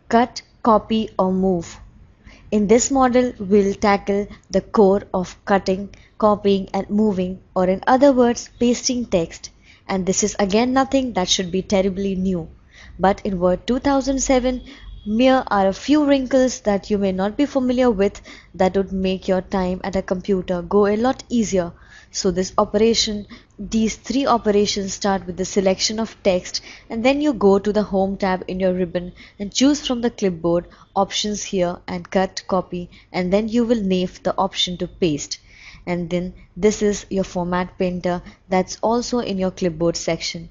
cut, copy or move. In this model, we'll tackle the core of cutting, copying and moving, or in other words, pasting text. And this is again nothing that should be terribly new. But in Word 2007, here are a few wrinkles that you may not be familiar with that would make your time at a computer go a lot easier. So these three operations start with the selection of text, and then you go to the Home tab in your ribbon and choose from the clipboard options here and cut, copy, and then you will nave the option to paste. And then this is your format painter that's also in your clipboard section.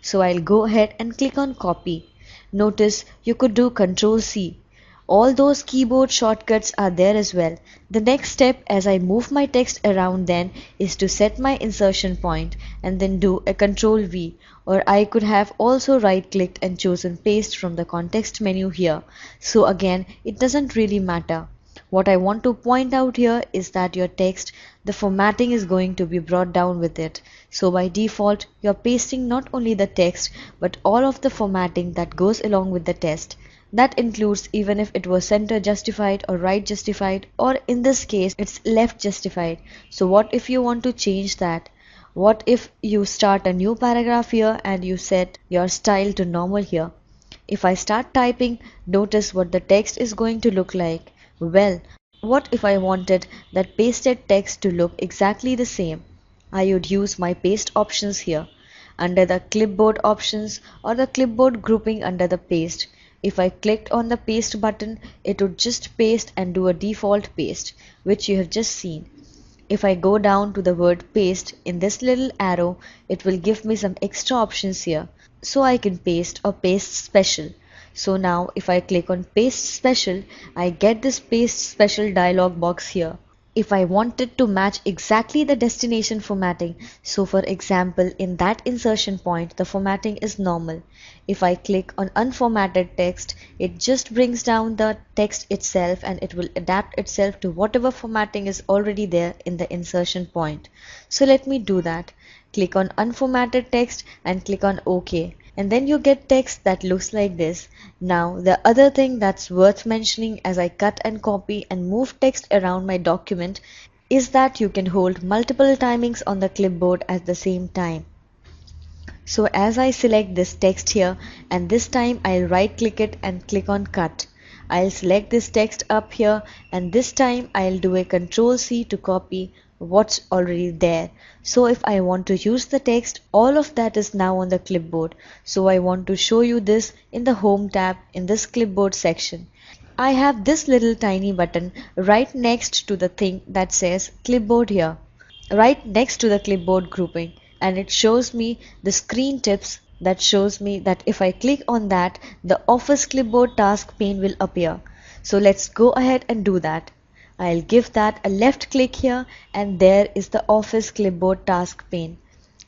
So I'll go ahead and click on copy. Notice you could do Ctrl C. All those keyboard shortcuts are there as well. The next step as I move my text around then is to set my insertion point and then do a Ctrl V, or I could have also right clicked and chosen paste from the context menu here. So again, it doesn't really matter. What I want to point out here is that your text, the formatting is going to be brought down with it. So by default, you're pasting not only the text but all of the formatting that goes along with the text. That includes even if it was center justified or right justified, or in this case it's left justified. So what if you want to change that? What if you start a new paragraph here and you set your style to normal here? If I start typing, notice what the text is going to look like. Well, what if I wanted that pasted text to look exactly the same? I would use my paste options here under the clipboard options or the clipboard grouping under the paste. If I clicked on the paste button, it would just paste and do a default paste, which you have just seen. If I go down to the word paste in this little arrow, it will give me some extra options here. So I can paste or paste special. So now if I click on paste special, I get this paste special dialog box here. If I wanted to match exactly the destination formatting, so for example in that insertion point the formatting is normal. If I click on unformatted text, it just brings down the text itself and it will adapt itself to whatever formatting is already there in the insertion point. So let me do that. Click on unformatted text and click on OK. And then you get text that looks like this. Now the other thing that's worth mentioning as I cut and copy and move text around my document is that you can hold multiple timings on the clipboard at the same time. So as I select this text here, and this time I'll right click it and click on cut. I'll select this text up here, and this time I'll do a Ctrl C to copy what's already there. So if I want to use the text, all of that is now on the clipboard. So I want to show you this in the Home tab in this clipboard section. I have this little tiny button right next to the thing that says clipboard here, right next to the clipboard grouping, and it shows me the screen tips that shows me that if I click on that, the Office clipboard task pane will appear. So let's go ahead and do that. I'll give that a left click here, and there is the Office clipboard task pane.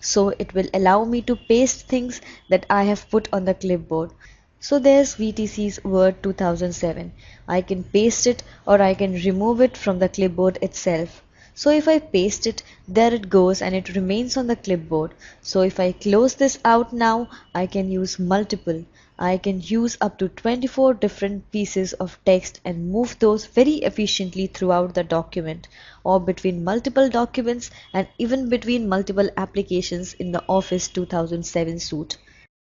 So it will allow me to paste things that I have put on the clipboard. So there's VTC's Word 2007. I can paste it or I can remove it from the clipboard itself. So if I paste it, there it goes and it remains on the clipboard. So if I close this out now, I can use multiple. I can use up to 24 different pieces of text and move those very efficiently throughout the document, or between multiple documents and even between multiple applications in the Office 2007 suite.